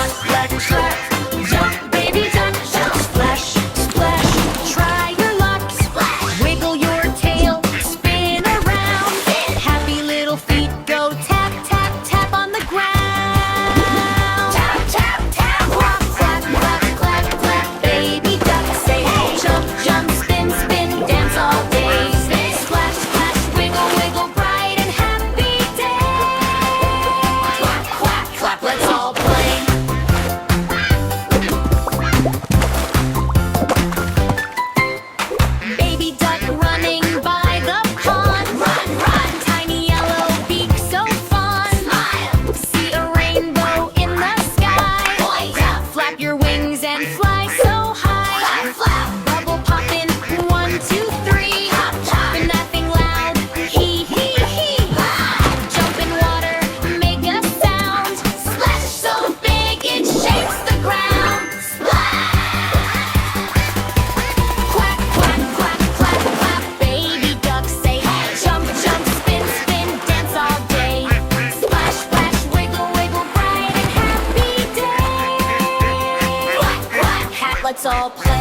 quack, quack, quack. Jump, baby, jump, jump. Splash, splash, try your luck. Splash. Wiggle your tail, spin around. Happy little feet go tap, tap, tap on the ground. Tap, tap, tap. Quack, quack, quack, quack, quack. Baby duck, say hey. Jump, jump, spin, spin, dance all day. Splash, splash, wiggle, wiggle, bright and happy day. Quack, quack, quack, let's all play. Baby duck running by the pond. Run, run, tiny yellow beak so fun. Smile, see a rainbow in the sky. Point up, flap your wings and fly so high. Flap, flap, bubble poppin', 1, 2, 3. Pop, pop, but nothing loud. Hee, hee, hee. Jump in water, make a sound. Splash so big it shakes the ground. Quack, quack, quack, quack, quack. Baby duck say hey. Jump, jump, spin, spin, dance all day. Splash, splash, wiggle, wiggle, bright and happy day. Quack, quack, hat, let's all play.